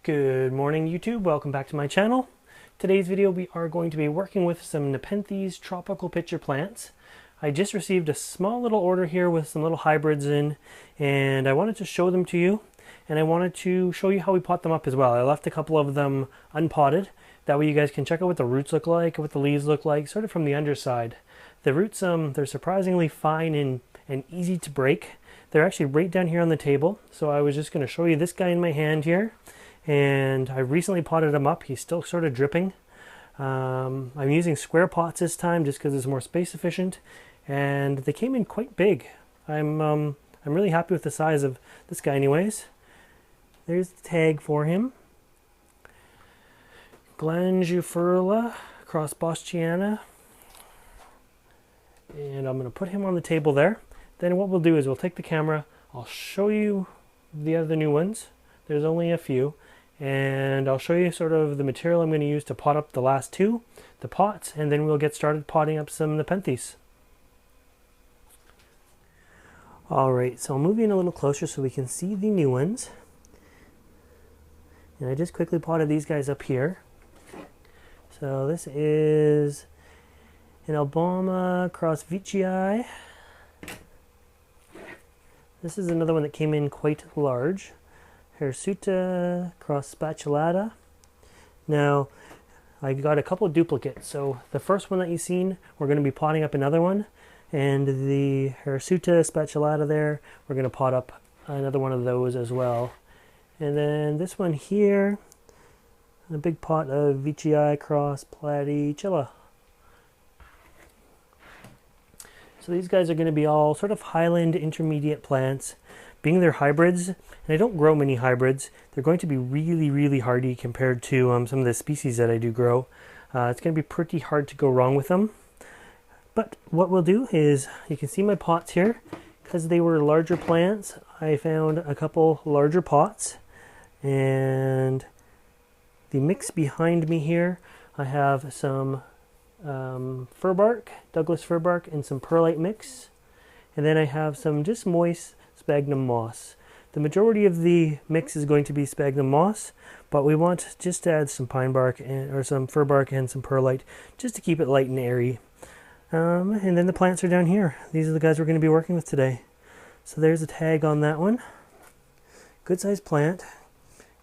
Good morning YouTube, welcome back to my channel. Today's video we are going to be working with some Nepenthes tropical pitcher plants. I just received a small little order here with some little hybrids in, and I wanted to show them to you, and I wanted to show you how we pot them up as well. I left a couple of them unpotted, that way you guys can check out what the roots look like, what the leaves look like, sort of from the underside. The roots, they're surprisingly fine and easy to break. They're actually right down here on the table, so I was just going to show you this guy in my hand here. And I recently potted him up. He's still sort of dripping. I'm using square pots this time just because it's more space efficient, and they came in quite big. I'm really happy with the size of this guy anyways. There's the tag for him. Glandularula crossboschiana. And I'm going to put him on the table there. Then what we'll do is we'll take the camera, I'll show you the other new ones. There's only a few. And I'll show you sort of the material I'm going to use to pot up the last two, the pots, and then we'll get started potting up some Nepenthes. Alright, so I'll move in a little closer so we can see the new ones. And I just quickly potted these guys up here. So this is an Albama crossvicii. This is another one that came in quite large. Hirsuta crossspatulata. Now, I got a couple of duplicates. So the first one that you've seen, we're going to be potting up another one. And the Hirsuta spatulata there, we're going to pot up another one of those as well. And then this one here, a big pot of Vicii cross platychilla. So these guys are going to be all sort of highland intermediate plants. Being they're hybrids, and I don't grow many hybrids, they're going to be really hardy compared to some of the species that I do grow. It's going to be pretty hard to go wrong with them. But what we'll do is, you can see my pots here, because they were larger plants, I found a couple larger pots. And the mix behind me here, I have some furbark, Douglas furbark, and some perlite mix. And then I have some just moist sphagnum moss. The majority of the mix is going to be sphagnum moss, but we want just to add some pine bark or some fir bark and some perlite just to keep it light and airy. And then the plants are down here. These are the guys we're going to be working with today. So there's a tag on that one. Good sized plant.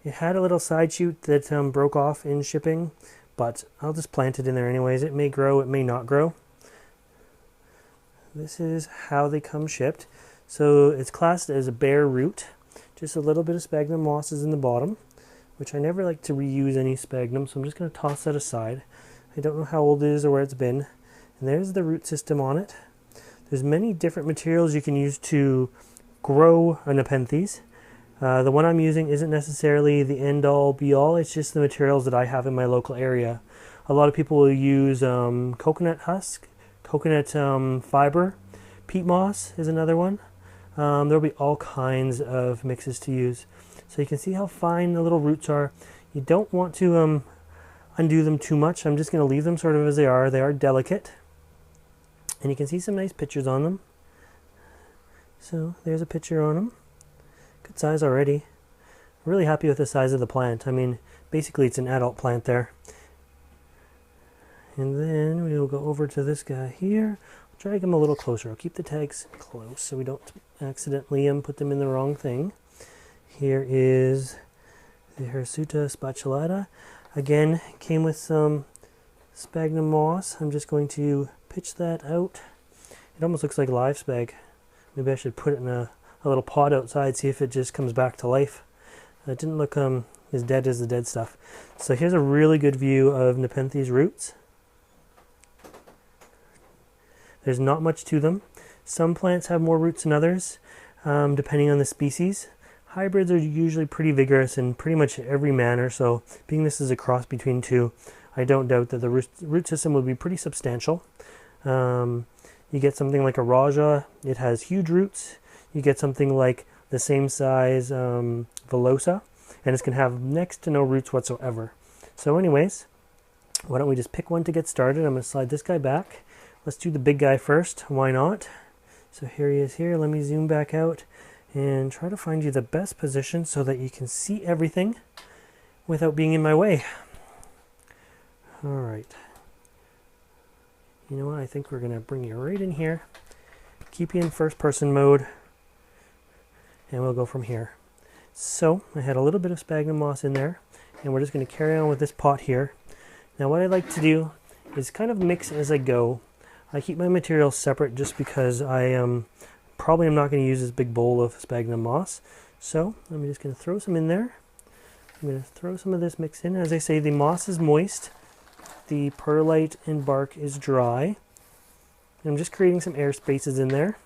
It had a little side shoot that broke off in shipping, but I'll just plant it in there anyways. It may grow, it may not grow. This is how they come shipped. So it's classed as a bare root. Just a little bit of sphagnum moss is in the bottom, which I never like to reuse any sphagnum, so I'm just going to toss that aside. I don't know how old it is or where it's been. And there's the root system on it. There's many different materials you can use to grow a Nepenthes. The one I'm using isn't necessarily the end-all be-all, it's just the materials that I have in my local area. A lot of people will use coconut husk, coconut fiber, peat moss is another one. There'll be all kinds of mixes to use. So you can see how fine the little roots are. You don't want to undo them too much. I'm just going to leave them sort of as they are. They are delicate. And you can see some nice pictures on them. So there's a picture on them. Good size already. Really happy with the size of the plant. I mean, basically it's an adult plant there. And then we'll go over to this guy here. Drag them a little closer. I'll keep the tags close so we don't accidentally put them in the wrong thing. Here is the Hirsuta spatulata. Again, came with some sphagnum moss. I'm just going to pitch that out. It almost looks like live spag. Maybe I should put it in a little pot outside, see if it just comes back to life. It didn't look as dead as the dead stuff. So here's a really good view of Nepenthes roots. There's not much to them. Some plants have more roots than others, depending on the species. Hybrids are usually pretty vigorous in pretty much every manner, so being this is a cross between two, I don't doubt that the root system would be pretty substantial. You get something like a Raja, it has huge roots. You get something like the same size Velosa, and it's going to have next to no roots whatsoever. So anyways, why don't we just pick one to get started. I'm going to slide this guy back. Let's do the big guy first. Why not? So here he is here. Let me zoom back out and try to find you the best position so that you can see everything. without being in my way. All right. You know what? I think we're going to bring you right in here. Keep you in first person mode. And we'll go from here. So I had a little bit of sphagnum moss in there. And we're just going to carry on with this pot here. Now what I like to do is kind of mix as I go. I keep my materials separate just because I probably am not going to use this big bowl of sphagnum moss. So I'm just going to throw some in there. I'm going to throw some of this mix in. As I say, the moss is moist. The perlite and bark is dry. I'm just creating some air spaces in there.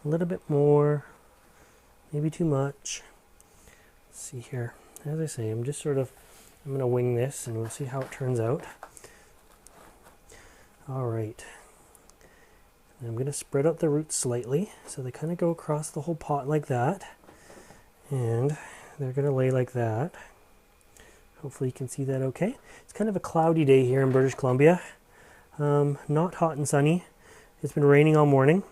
A little bit more, maybe too much. Let's see here. As I say, I'm going to wing this and we'll see how it turns out. All right. I'm going to spread out the roots slightly so they kind of go across the whole pot like that. And they're going to lay like that. Hopefully you can see that okay. It's kind of a cloudy day here in British Columbia. Not hot and sunny. It's been raining all morning.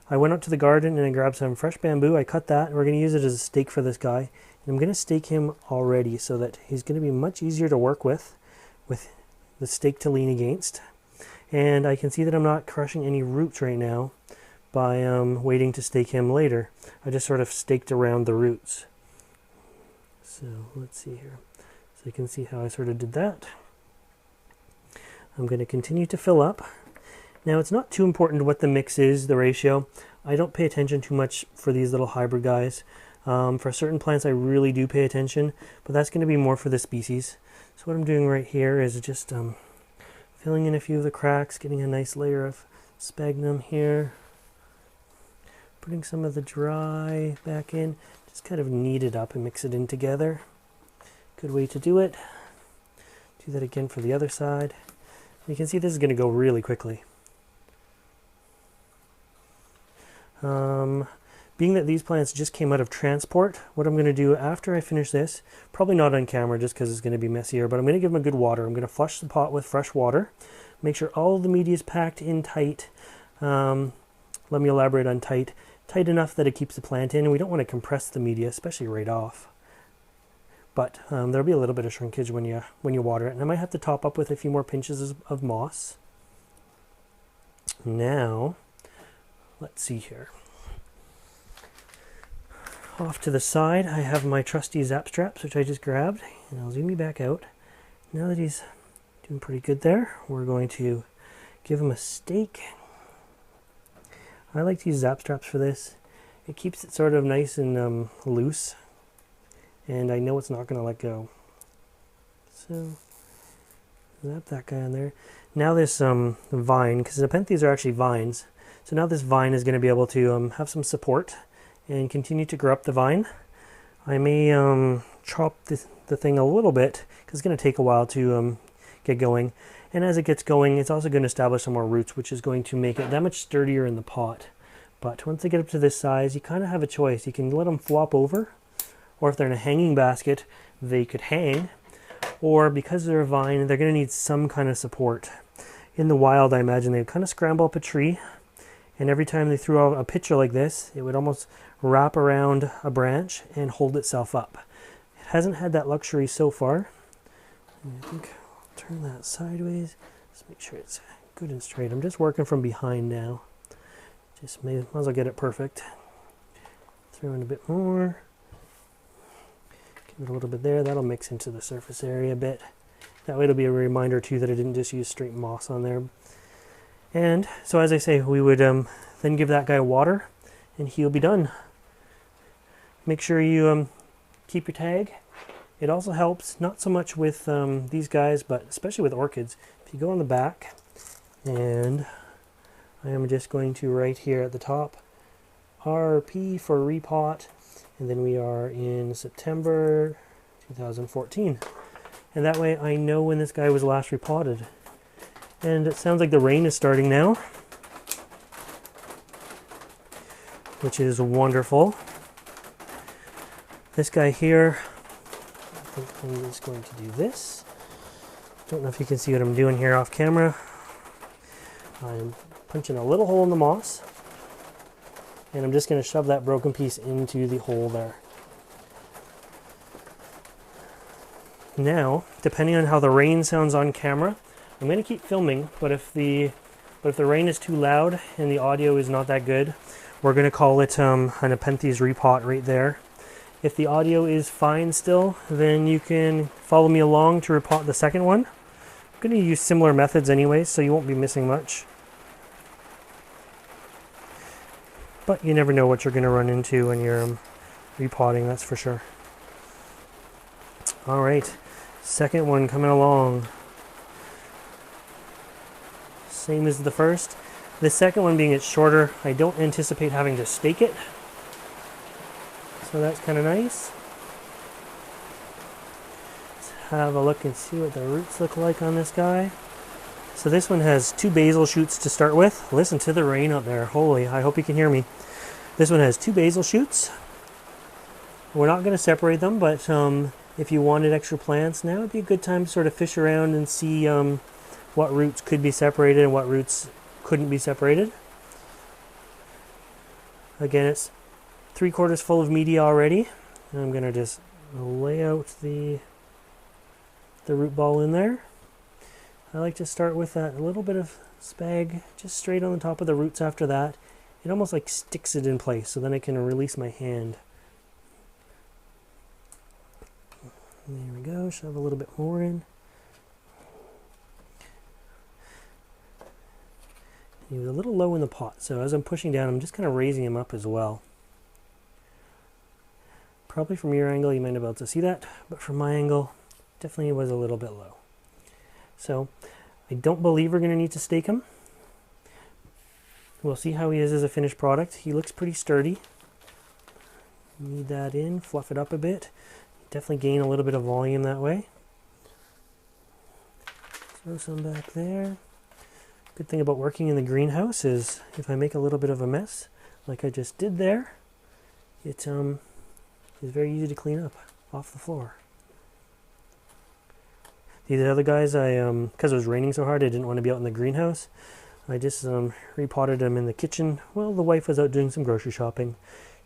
I went out to the garden and I grabbed some fresh bamboo. I cut that and we're going to use it as a stake for this guy. And I'm going to stake him already so that he's going to be much easier to work with the stake to lean against. And I can see that I'm not crushing any roots right now by waiting to stake him later. I just sort of staked around the roots. So let's see here. So you can see how I sort of did that. I'm going to continue to fill up. Now it's not too important what the mix is, the ratio. I don't pay attention too much for these little hybrid guys. For certain plants I really do pay attention, but that's going to be more for the species. So what I'm doing right here is just filling in a few of the cracks, getting a nice layer of sphagnum here. Putting some of the dry back in, just kind of knead it up and mix it in together. Good way to do it. Do that again for the other side. You can see this is going to go really quickly. Being that these plants just came out of transport, what I'm going to do after I finish this, probably not on camera just because it's going to be messier, but I'm going to give them a good water. I'm going to flush the pot with fresh water, make sure all the media is packed in tight. Let me elaborate on tight. Tight enough that it keeps the plant in, and we don't want to compress the media, especially right off. But there'll be a little bit of shrinkage when you water it, and I might have to top up with a few more pinches of moss. Now, let's see here. Off to the side, I have my trusty zap straps, which I just grabbed, and I'll zoom you back out. Now that he's doing pretty good there, we're going to give him a stake. I like to use zap straps for this. It keeps it sort of nice and loose, and I know it's not going to let go. So, zap that guy on there. Now this vine, because Nepenthes are actually vines, so now this vine is going to be able to have some support and continue to grow up the vine. I may chop the thing a little bit because it's going to take a while to get going. And as it gets going, it's also going to establish some more roots, which is going to make it that much sturdier in the pot. But once they get up to this size, you kind of have a choice. You can let them flop over, or if they're in a hanging basket, they could hang. Or because they're a vine, they're going to need some kind of support. In the wild, I imagine they would kind of scramble up a tree, and every time they threw out a pitcher like this, it would almost wrap around a branch and hold itself up. It hasn't had that luxury so far. And I think I'll turn that sideways. Just make sure it's good and straight. I'm just working from behind now. Just might as well get it perfect. Throw in a bit more. Give it a little bit there. That'll mix into the surface area a bit. That way it'll be a reminder too that I didn't just use straight moss on there. And so as I say, we would then give that guy water and he'll be done. Make sure you keep your tag. It also helps, not so much with these guys, but especially with orchids. If you go on the back, and I am just going to right here at the top, RP for repot, and then we are in September 2014. And that way I know when this guy was last repotted. And it sounds like the rain is starting now, which is wonderful. This guy here, I think I'm just going to do this. Don't know if you can see what I'm doing here off camera. I'm punching a little hole in the moss, and I'm just going to shove that broken piece into the hole there. Now, depending on how the rain sounds on camera, I'm going to keep filming, but if the rain is too loud and the audio is not that good, we're going to call it a Nepenthes repot right there. If the audio is fine still, then you can follow me along to repot the second one. I'm going to use similar methods anyways, so you won't be missing much. But you never know what you're going to run into when you're repotting, that's for sure. Alright, second one coming along. Same as the first. The second one being it's shorter, I don't anticipate having to stake it. So that's kind of nice. Let's have a look and see what the roots look like on this guy. So this one has 2 basil shoots to start with. Listen to the rain out there. Holy, I hope you can hear me. This one has 2 basil shoots. We're not going to separate them, but if you wanted extra plants, now would be a good time to sort of fish around and see what roots could be separated and what roots couldn't be separated. Again, it's 3/4 full of media already. And I'm going to just lay out the root ball in there. I like to start with that little bit of spag just straight on the top of the roots after that. It almost like sticks it in place, so then I can release my hand. There we go, shove a little bit more in. He was a little low in the pot, so as I'm pushing down, I'm just kind of raising him up as well. Probably from your angle you might not be able to see that, but from my angle, definitely was a little bit low. So, I don't believe we're going to need to stake him. We'll see how he is as a finished product. He looks pretty sturdy. Knead that in, fluff it up a bit. Definitely gain a little bit of volume that way. Throw some back there. Good thing about working in the greenhouse is if I make a little bit of a mess, like I just did there, it is very easy to clean up off the floor. These other guys, because it was raining so hard, I didn't want to be out in the greenhouse. I just repotted them in the kitchen. Well, the wife was out doing some grocery shopping.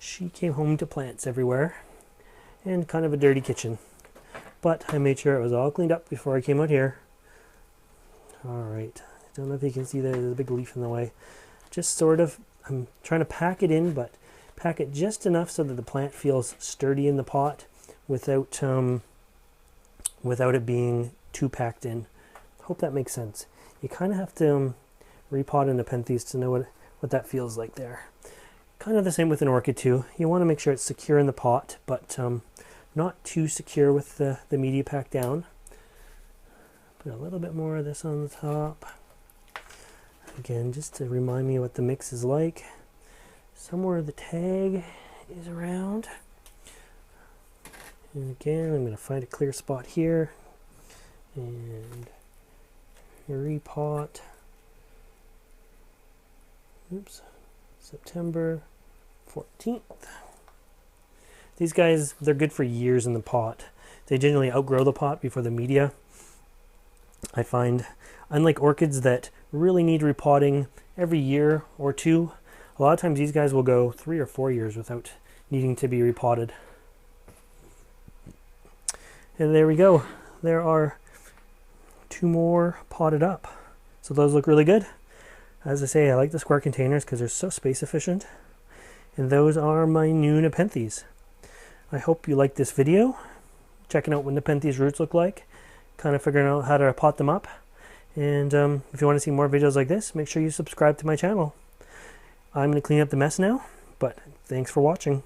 She came home to plants everywhere and kind of a dirty kitchen. But I made sure it was all cleaned up before I came out here. Alright, I don't know if you can see there's a big leaf in the way. Just sort of, I'm trying to pack it in, but pack it just enough so that the plant feels sturdy in the pot without it being too packed in. Hope that makes sense. You kind of have to repot a Nepenthes to know what that feels like there. Kind of the same with an orchid too. You want to make sure it's secure in the pot, but not too secure with the media packed down. Put a little bit more of this on the top. Again, just to remind me what the mix is like. Somewhere the tag is around. And again, I'm going to find a clear spot here. And repot. Oops. September 14th. These guys, they're good for years in the pot. They generally outgrow the pot before the media. I find, unlike orchids that really need repotting every year or two, a lot of times these guys will go 3 or 4 years without needing to be repotted. And there we go. There are 2 more potted up. So those look really good. As I say, I like the square containers because they're so space efficient. And those are my new Nepenthes. I hope you liked this video. Checking out what Nepenthes roots look like. Kind of figuring out how to pot them up. And if you want to see more videos like this, make sure you subscribe to my channel. I'm going to clean up the mess now, but thanks for watching.